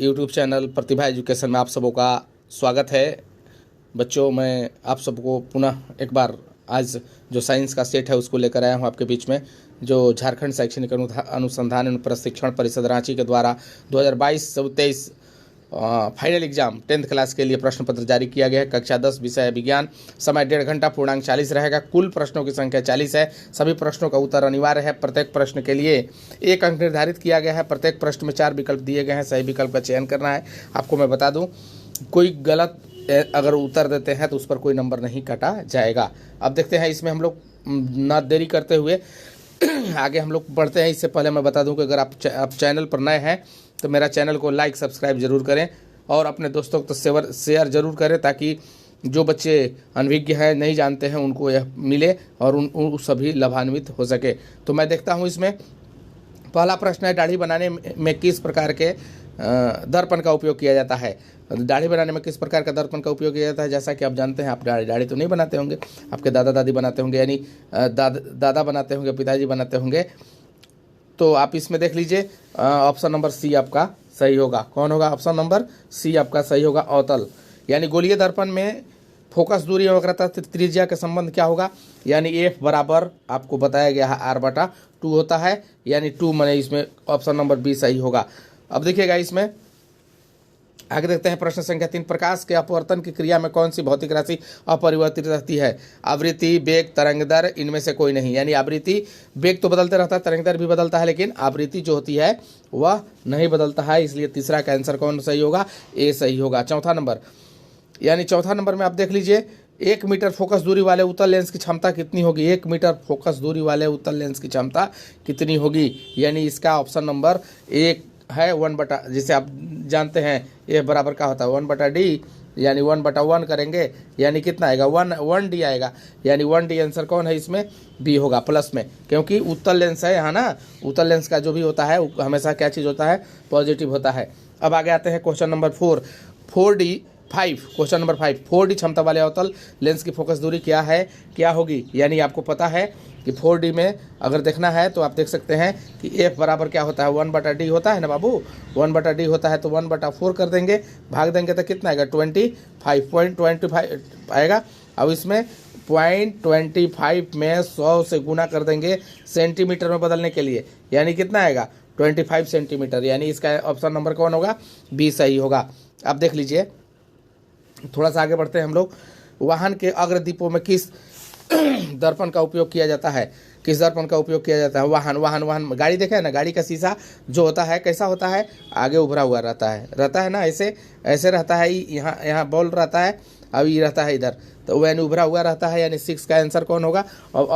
YouTube channel प्रतिभा education में आप सबों का स्वागत है। बच्चों, मैं आप सबको पुनः एक बार आज जो साइंस का सेट है उसको लेकर आया हूँ आपके बीच में, जो झारखंड शैक्षणिक अनुसंधान एवं प्रशिक्षण परिषद रांची के द्वारा 2022 से 23 फाइनल एग्जाम 10th क्लास के लिए प्रश्न पत्र जारी किया गया है। कक्षा 10 विषय विज्ञान, समय 1.5 घंटा, पूर्णांक 40 रहेगा। कुल प्रश्नों की संख्या 40 है। सभी प्रश्नों का उत्तर अनिवार्य है। प्रत्येक प्रश्न के लिए 1 अंक निर्धारित किया गया है। प्रत्येक प्रश्न में 4 विकल्प दिए गए हैं, सही विकल्प का चयन करना है। आपको मैं बता दूं, कोई गलत अगर उत्तर देते हैं तो उस पर कोई नंबर नहीं काटा जाएगा। अब देखते हैं इसमें हम लोग ना देरी करते हुए आगे हम लोग बढ़ते हैं। इससे पहले मैं बता दूं कि अगर आप चैनल पर नए हैं तो मेरा चैनल को लाइक सब्सक्राइब जरूर करें और अपने दोस्तों को तो शेयर जरूर करें, ताकि जो बच्चे अनभिज्ञ हैं, नहीं जानते हैं, उनको यह मिले और उन सभी लाभान्वित हो सके। तो मैं देखता हूं इसमें पहला प्रश्न है, दाढ़ी बनाने में किस प्रकार के दर्पण का उपयोग किया जाता है। दाढ़ी बनाने में किस प्रकार का दर्पण का उपयोग किया जाता है। जैसा कि आप जानते हैं, आप दाढ़ी तो नहीं बनाते होंगे, आपके दादा दादी बनाते होंगे, यानी दादा बनाते होंगे, पिताजी बनाते होंगे। तो आप इसमें देख लीजिए, ऑप्शन नंबर सी आपका सही होगा। कौन होगा? ऑप्शन नंबर सी आपका सही होगा, अवतल। यानी गोलीय दर्पण में फोकस दूरी और वक्रता त्रिज्या का संबंध क्या होगा, यानी एफ बराबर आपको बताया गया है r/2 होता है, यानी 2 माने इसमें ऑप्शन नंबर बी सही होगा। अब देखिएगा इसमें आगे देखते हैं प्रश्न संख्या 3, प्रकाश के अपवर्तन की क्रिया में कौन सी भौतिक राशि अपरिवर्तित रहती है। आवृत्ति, वेग, तरंगदर, इनमें से कोई नहीं। यानी आवृत्ति, वेग तो बदलते रहता है, तरंगदर भी बदलता है, लेकिन आवृत्ति जो होती है वह नहीं बदलता है। इसलिए तीसरा का आंसर कौन सही होगा? ए सही होगा। चौथा नंबर, यानी चौथा नंबर में आप देख लीजिए, 1 मीटर फोकस दूरी वाले उत्तल लेंस की क्षमता कितनी होगी। 1 मीटर फोकस दूरी वाले उत्तल लेंस की क्षमता कितनी होगी, यानी इसका ऑप्शन नंबर 1 है 1/, जिसे आप जानते हैं ए बराबर क्या होता है 1/d, यानी 1/1 करेंगे, यानी कितना आएगा 1d आएगा। यानी 1d आंसर कौन है इसमें? बी होगा, प्लस में, क्योंकि उत्तल लेंस है यहाँ ना। उत्तल लेंस का जो भी होता है हमेशा क्या चीज़ होता है? पॉजिटिव होता है। अब आगे आते हैं question number 4D5। Question number 5, 4D क्षमता वाले अवतल लेंस की फोकस दूरी क्या है, क्या होगी। यानी आपको पता है कि 4D में अगर देखना है तो आप देख सकते हैं कि एफ बराबर क्या होता है? 1/d होता है ना बाबू। 1/d होता है तो 1/4 कर देंगे, भाग देंगे तो कितना आएगा? 25.25 आएगा। अब इसमें 0.25 में 100 से गुना कर देंगे सेंटीमीटर में बदलने के लिए, यानी कितना आएगा? 25 सेंटीमीटर। यानी इसका ऑप्शन नंबर कौन होगा? बी सही होगा। अब देख लीजिए, थोड़ा सा आगे बढ़ते हैं हम लोग। वाहन के अग्रदीपों में किस दर्पण का उपयोग किया जाता है? किस दर्पण का उपयोग किया जाता है? वाहन गाड़ी देखे है ना, गाड़ी का शीशा जो होता है कैसा होता है? आगे उभरा हुआ रहता है ना, ऐसे रहता है। यहाँ बॉल रहता है, अब ये रहता है इधर, तो यानी उभरा हुआ रहता है। यानी 6 का आंसर कौन होगा? और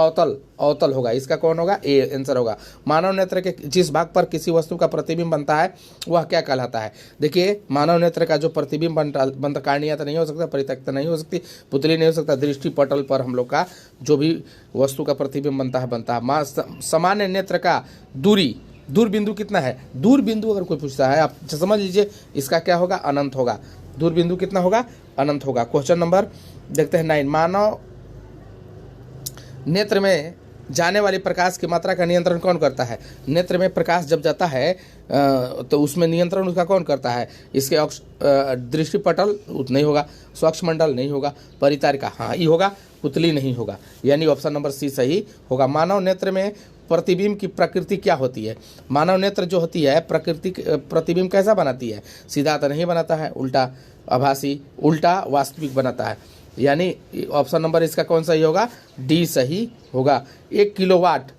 अवतल होगा। इसका कौन होगा? ए आंसर होगा। मानव नेत्र के जिस भाग पर किसी वस्तु का प्रतिबिंब बनता है वह क्या कहलाता है। देखिए, मानव नेत्र का जो प्रतिबिंब बनता, कार्निया तो नहीं हो सकता, परितक्ता नहीं हो सकती, पुतली नहीं हो सकता, दृष्टि पटल पर हम लोग का जो भी वस्तु का प्रतिबिंब बनता है सामान्य नेत्र का दूर बिंदु कितना है? दूर बिंदु अगर कोई पूछता है, आप समझ लीजिए इसका क्या होगा? अनंत होगा। दूर बिंदु कितना होगा? अनंत होगा। क्वेश्चन नंबर देखते हैं 9, मानव नेत्र में जाने वाली प्रकाश की मात्रा का नियंत्रण कौन करता है। नेत्र में प्रकाश जब जाता है तो उसमें नियंत्रण उसका कौन करता है? इसके दृष्टिपटल नहीं होगा, स्वच्छमंडल नहीं होगा, परितारिका हाँ ये होगा, पुतली नहीं होगा। यानी ऑप्शन नंबर सी सही होगा। मानव नेत्र में प्रतिबिंब की प्रकृति क्या होती है? मानव नेत्र जो होती है प्रतिबिंब कैसा बनाती है? सीधा तो नहीं बनाता है, उल्टा आभासी, उल्टा वास्तविक बनाता है। यानी ऑप्शन नंबर इसका कौन सही होगा? डी सही होगा। 1 किलोवाट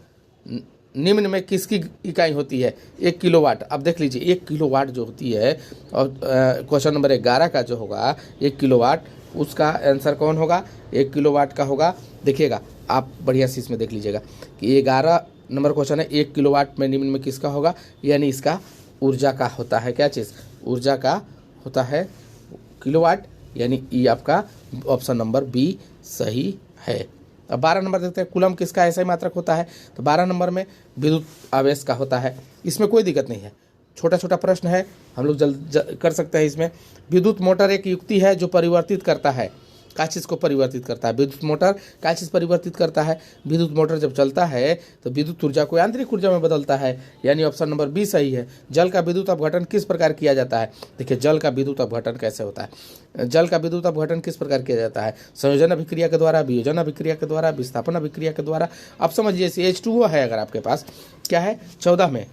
निम्न में किसकी इकाई होती है? 1 किलोवाट। अब देख लीजिए, 1 किलोवाट जो होती है, और क्वेश्चन नंबर 11 का जो होगा 1 किलोवाट, उसका आंसर कौन होगा? 1 किलोवाट का होगा। देखिएगा आप बढ़िया से इसमें देख लीजिएगा कि 11 नंबर क्वेश्चन है, 1 किलोवाट में निम्न में किसका होगा? यानी इसका ऊर्जा का होता है। क्या चीज़? ऊर्जा का होता है किलोवाट, यानी ये आपका ऑप्शन नंबर बी सही है। अब 12 नंबर देखते हैं, कूलम किसका ऐसा ही मात्रक होता है? तो 12 नंबर में विद्युत आवेश का होता है। इसमें कोई दिक्कत नहीं है, छोटा छोटा प्रश्न है, हम लोग जल्द कर सकते हैं इसमें। विद्युत मोटर एक युक्ति है जो परिवर्तित करता है। क्या चीज़ को परिवर्तित करता है? विद्युत मोटर क्या चीज़ परिवर्तित करता है? विद्युत मोटर जब चलता है तो विद्युत ऊर्जा को यांत्रिक ऊर्जा में बदलता है, यानी ऑप्शन नंबर बी सही है। जल का विद्युत अपघटन किस प्रकार किया जाता है? देखिए, जल का विद्युत अपघटन कैसे होता है? जल का विद्युत अपघटन किस प्रकार किया जाता है? संयोजन अभिक्रिया के द्वारा, वियोजन अभिक्रिया के द्वारा, विस्थापन अभिक्रिया के द्वारा। अब समझिए, H2O है अगर आपके पास, क्या है 14 में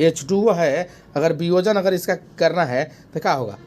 H2O है, अगर वियोजन अगर इसका करना है तो क्या होगा?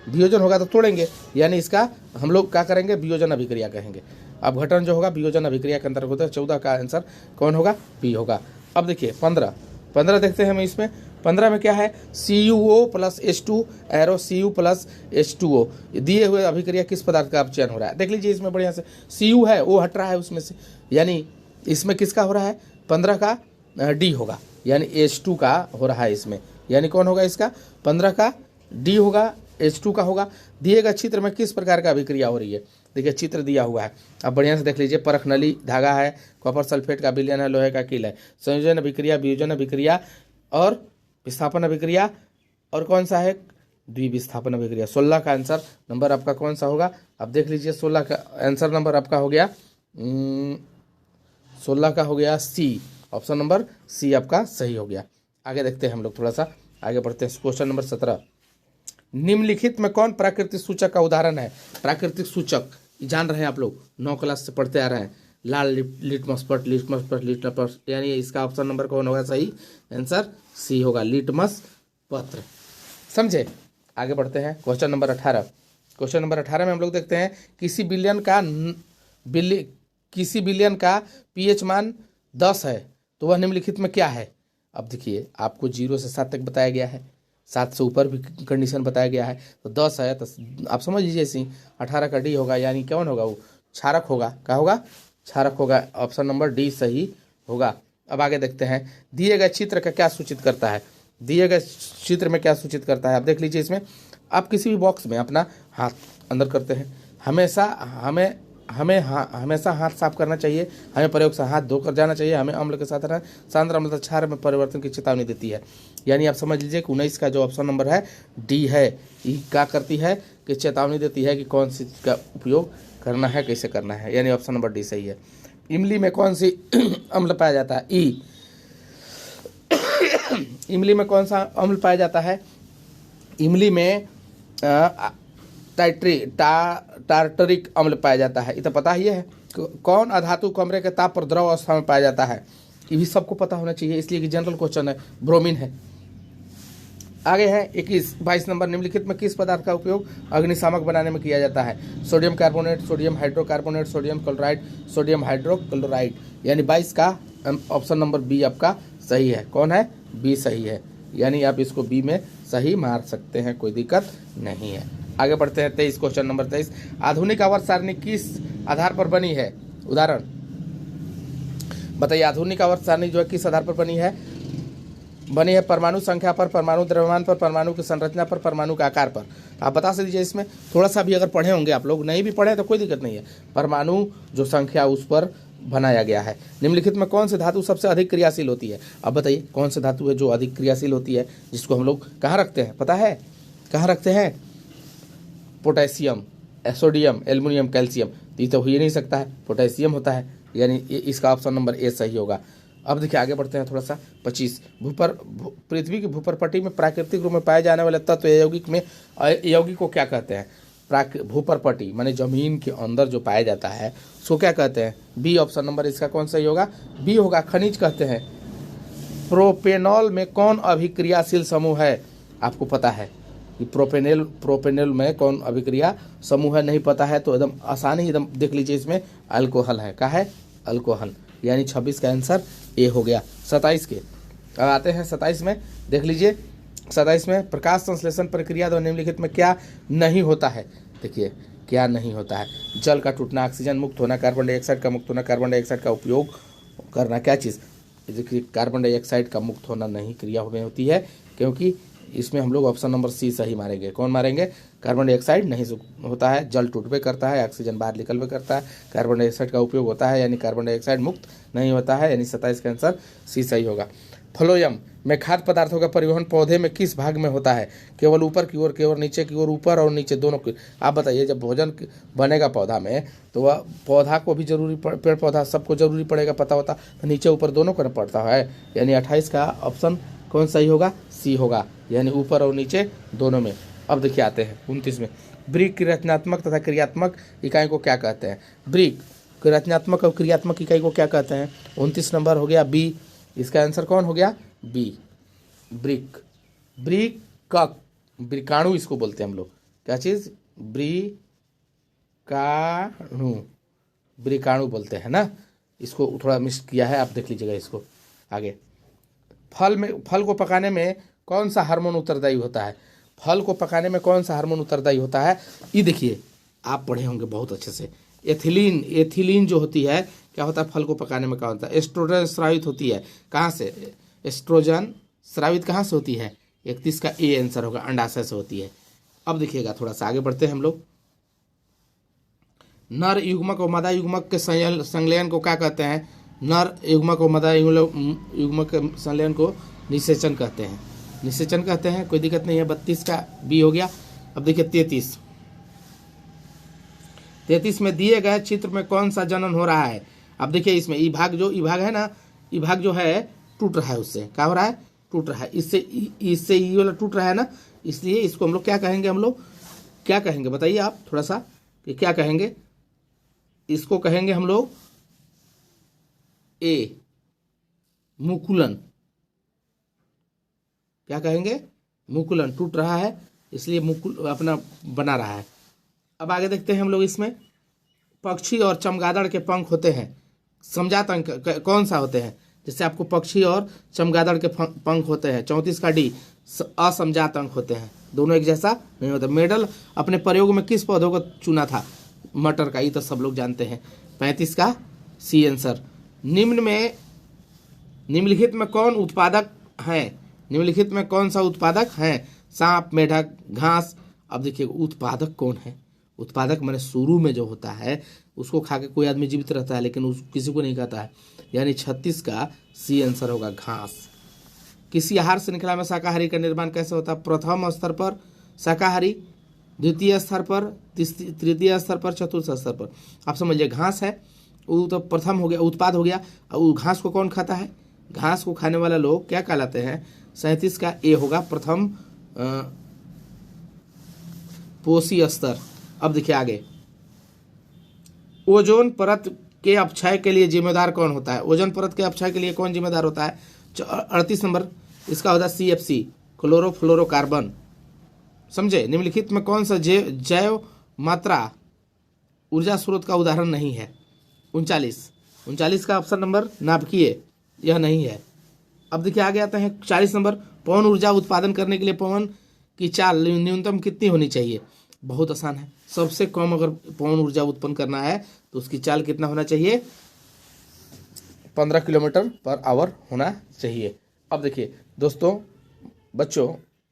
वियोजन होगा तो तोड़ेंगे, यानी इसका हम लोग क्या करेंगे? वियोजन अभिक्रिया कहेंगे। अपघटन जो होगा वियोजन अभिक्रिया के अंतर्गत होता है। 14 का आंसर कौन होगा? बी होगा। अब देखिए 15 देखते हैं हम इसमें। 15 में क्या है? CuO plus H2 arrow Cu plus H2O दिए हुए अभिक्रिया किस पदार्थ का चयन हो रहा है? देख लीजिए इसमें बढ़िया से, Cu है वो हट रहा है उसमें से, यानी इसमें किसका हो रहा है? 15 का डी होगा, यानी H2 का हो रहा है इसमें, यानी कौन होगा इसका? 15 का डी होगा, H2 का होगा। दिए गए चित्र में किस प्रकार का अभिक्रिया हो रही है? देखिए चित्र दिया हुआ है, अब बढ़िया से देख लीजिए। परख नली धागा है, कॉपर सल्फेट का विलयन है, लोहे का कील है। संयोजन अभिक्रिया, वियोजन अभिक्रिया और विस्थापन अभिक्रिया, और कौन सा है? द्विविस्थापन अभिक्रिया। 16 का आंसर नंबर आपका कौन सा होगा? अब देख लीजिए 16 का आंसर नंबर आपका हो गया 16 का हो गया सी, ऑप्शन नंबर सी आपका सही हो गया। आगे देखते हैं हम लोग, थोड़ा सा आगे बढ़ते हैं। क्वेश्चन नंबर 17, निम्नलिखित में कौन प्राकृतिक सूचक का उदाहरण है? प्राकृतिक सूचक जान रहे हैं आप लोग, 9 क्लास से पढ़ते आ रहे हैं। लाल लिटमस पत्र, यानी इसका ऑप्शन नंबर कौन होगा? सही आंसर सी होगा, लिटमस पत्र। समझे? आगे बढ़ते हैं। क्वेश्चन नंबर 18, क्वेश्चन नंबर 18 में हम लोग देखते हैं किसी बिलियन का pH मान 10 है तो वह निम्नलिखित में क्या है? अब देखिए आपको 0 से 7 तक बताया गया है, 7 से ऊपर भी कंडीशन बताया गया है, तो 10 है तो आप समझ लीजिए इसी 18 का डी होगा, यानी कौन होगा? वो क्षारक होगा। क्या होगा? क्षारक होगा, ऑप्शन नंबर डी सही होगा। अब आगे देखते हैं, दिए गए चित्र का क्या सूचित करता है? दिए गए चित्र में क्या सूचित करता है? आप देख लीजिए इसमें, आप किसी भी बॉक्स में अपना हाथ अंदर करते हैं, हमेशा हाथ साफ करना चाहिए, हमें प्रयोग से हाथ धोकर जाना चाहिए, हमें अम्ल के साथ रहना। सांद्र अम्लता क्षार में परिवर्तन की चेतावनी देती है, यानी आप समझ लीजिए कि 19 का जो ऑप्शन नंबर है डी है, ये क्या करती है कि चेतावनी देती है कि कौन सी का उपयोग करना है, कैसे करना है, यानी ऑप्शन नंबर डी सही है। इमली में कौन सी अम्ल पाया जाता है? ई। इमली में कौन सा अम्ल पाया जाता है? इमली में टार्टरिक अम्ल पाया जाता है, ये तो पता ही है। कौन अधातु कमरे के ताप पर द्रव अवस्था में पाया जाता है? ये भी सबको पता होना चाहिए, इसलिए कि जनरल क्वेश्चन है। ब्रोमीन है। आगे है 22 नंबर, निम्नलिखित में किस पदार्थ का उपयोग अग्निशामक बनाने में किया जाता है? Sodium carbonate, sodium hydrocarbonate, sodium chloride, sodium hydrochloride, यानी 22 का ऑप्शन नंबर बी आपका सही है। कौन है? बी सही है, यानी आप इसको बी में सही मार सकते हैं, कोई दिक्कत नहीं है। आगे बढ़ते हैं 23, क्वेश्चन नंबर 23, आधुनिक आवर्त सारणी किस आधार पर बनी है? उदाहरण बताइए। आधुनिक आवर्त सारणी जो है किस आधार पर बनी है? बनी है परमाणु संख्या पर, परमाणु द्रव्यमान पर, परमाणु की संरचना पर, परमाणु के आकार पर। आप बता दीजिए इसमें, थोड़ा सा भी अगर पढ़े होंगे आप लोग, नहीं भी पढ़े तो कोई दिक्कत नहीं है, परमाणु जो संख्या उस पर बनाया गया है। निम्नलिखित में कौन सी धातु सबसे अधिक क्रियाशील होती है? अब बताइए कौन सी धातु है जो अधिक क्रियाशील होती है, जिसको हम लोग कहाँ रखते हैं? पता है कहाँ रखते हैं? Potassium, sodium, aluminium, calcium. ये तो हो ही नहीं सकता है, पोटेशियम होता है, यानी इसका ऑप्शन नंबर ए सही होगा। अब देखिए आगे बढ़ते हैं थोड़ा सा। 25, पृथ्वी की भूपरपट्टी में प्राकृतिक रूप में पाए जाने वाले तत्व यौगिक को क्या कहते हैं? भूपरपट्टी माने जमीन के अंदर जो पाया जाता है उसको क्या कहते हैं? बी ऑप्शन नंबर इसका कौन सही होगा? बी होगा, खनिज कहते हैं। प्रोपेनॉल में कौन अभिक्रियाशील समूह है? आपको पता है कि प्रोपेनॉल में कौन अभिक्रिया समूह है? नहीं पता है तो एकदम आसानी, एकदम देख लीजिए इसमें अल्कोहल है। क्या है? अल्कोहल, यानी 26 का आंसर ए हो गया। 27 के अब आते हैं 27 में, देख लीजिए 27 में प्रकाश संश्लेषण प्रक्रिया द्वारा निम्नलिखित में क्या नहीं होता है? देखिए क्या नहीं होता है? जल का टूटना, ऑक्सीजन मुक्त होना, कार्बन डाइऑक्साइड का मुक्त होना, कार्बन डाइऑक्साइड का उपयोग करना। क्या चीज़? देखिए कार्बन डाइऑक्साइड का मुक्त होना नहीं क्रिया में होती है, क्योंकि इसमें हम लोग ऑप्शन नंबर सी सही मारेंगे। कौन मारेंगे? कार्बन डाइऑक्साइड नहीं होता है, जल टूटबे करता है, ऑक्सीजन बाहर निकलबे करता है, कार्बन डाइऑक्साइड का उपयोग होता है, यानी कार्बन डाइऑक्साइड मुक्त नहीं होता है, यानी 27 का आंसर सी सही होगा। फ्लोयम में खाद्य पदार्थों का परिवहन पौधे में किस भाग में होता है? केवल ऊपर की ओर, केवल नीचे की ओर, ऊपर और नीचे दोनों की। आप बताइए, जब भोजन बनेगा पौधा में तो वह पौधा को भी जरूरी पेड़ पौधा सबको जरूरी पड़ेगा, पता होता, तो नीचे ऊपर दोनों का पड़ता है, यानी 28 का ऑप्शन कौन सही होगा? सी होगा, यानी ऊपर और नीचे दोनों में। अब देखिए आते हैं 29 में, ब्रिक की रचनात्मक तथा क्रियात्मक इकाई को क्या कहते हैं? ब्रिक की रचनात्मक और क्रियात्मक इकाई को क्या कहते हैं? 29 नंबर हो गया बी, इसका आंसर कौन हो गया? B, brick. ब्रिक का ब्रिकाणु इसको बोलते हैं हम लोग, क्या चीज? ब्रिकाणु, ब्रिकाणु बोलते हैं ना, इसको थोड़ा मिस किया है, आप देख लीजिएगा इसको आगे। फल को पकाने में कौन सा हार्मोन उत्तरदायी होता है? फल को पकाने में कौन सा हार्मोन उत्तरदायी होता है? ये देखिए, आप पढ़े होंगे बहुत अच्छे से। एथिलीन, एथिलीन जो होती है, क्या होता है फल को पकाने में? क्या होता है? एस्ट्रोजन स्रावित होती है, कहाँ से? एस्ट्रोजन स्रावित कहाँ से होती है? 31 का ए आंसर होगा, अंडाशय से होती है। अब देखिएगा, थोड़ा सा आगे बढ़ते हैं हम लोग। नर युग्मक और मादा युग्मक के संलयन को क्या कहते हैं? नर युग्मक और मादा युग्मक के संलयन को निषेचन कहते हैं, निषेचन कहते हैं, कोई दिक्कत नहीं है। 32 का बी हो गया। अब देखिए 33 में दिए गए चित्र में कौन सा जनन हो रहा है? अब देखिए इसमें ई भाग है ना, ई भाग जो है टूट रहा है, उससे क्या हो रहा है? टूट रहा है, इससे ई वाला टूट रहा है ना, इसलिए इसको हम लोग क्या कहेंगे? हम लोग क्या कहेंगे बताइए आप थोड़ा सा, कि क्या कहेंगे? इसको कहेंगे हम लोग ए, मुकुलन। क्या कहेंगे? मुकुलन। टूट रहा है इसलिए मुकुल अपना बना रहा है। अब आगे देखते हैं हम लोग इसमें, पक्षी और चमगादड़ के पंख होते हैं, समझात अंक कौन सा होते हैं? जैसे आपको पक्षी और चमगादड़ के पंख होते हैं, 34 का डी, असमझात अंक होते हैं, दोनों एक जैसा नहीं होता। मेडल अपने प्रयोग में किस पौधों को चुना था? मटर का, ये तो सब लोग जानते हैं। 35 का सी आंसर। निम्नलिखित में कौन उत्पादक है? निम्नलिखित में कौन सा उत्पादक है? सांप, मेढक, घास। अब देखिए उत्पादक कौन है? उत्पादक मैंने शुरू में जो होता है उसको खा के कोई आदमी जीवित रहता है, लेकिन किसी को नहीं खाता है, यानी 36 का सी आंसर होगा, घास। किसी आहार श्रृंखला में शाकाहारी का निर्माण कैसे होता है? प्रथम स्तर पर शाकाहारी, द्वितीय स्तर पर, तृतीय स्तर पर, चतुर्थ स्तर पर। आप समझिए, घास है वो तो प्रथम हो गया, उत्पाद हो गया। और घास को कौन खाता है? घास को खाने वाला लोग क्या कहलाते हैं? 37 का ए होगा, प्रथम पोषी स्तर। अब देखिए आगे, ओजोन परत के अपक्षय के लिए जिम्मेदार कौन होता है? ओजोन परत के अपक्षय के लिए कौन जिम्मेदार होता है? 38 नंबर इसका होता है CFC, क्लोरोफ्लोरोकार्बन। समझे? निम्नलिखित में कौन सा जैव मात्रा ऊर्जा स्रोत का उदाहरण नहीं है? 39 का ऑप्शन नंबर नाभिकीय, यह नहीं है। अब देखिए आगे आते हैं 40 नंबर, पवन ऊर्जा उत्पादन करने के लिए पवन की चाल न्यूनतम कितनी होनी चाहिए? बहुत आसान है, सबसे कम अगर पवन ऊर्जा उत्पन्न करना है तो उसकी चाल कितना होना चाहिए? 15 किलोमीटर पर आवर होना चाहिए। अब देखिए दोस्तों, बच्चों,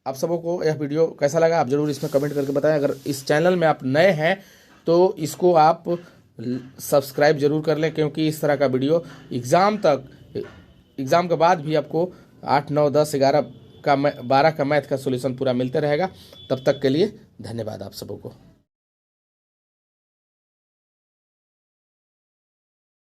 आप सबों को यह वीडियो कैसा लगा आप जरूर इसमें कमेंट करके बताएं। अगर इस चैनल में आप नए हैं तो इसको आप सब्सक्राइब जरूर कर लें, क्योंकि इस तरह का वीडियो एग्ज़ाम के बाद भी आपको 8, 9, 10, 11 का 12 का मैथ का सॉल्यूशन पूरा मिलते रहेगा। तब तक के लिए धन्यवाद आप सबों को।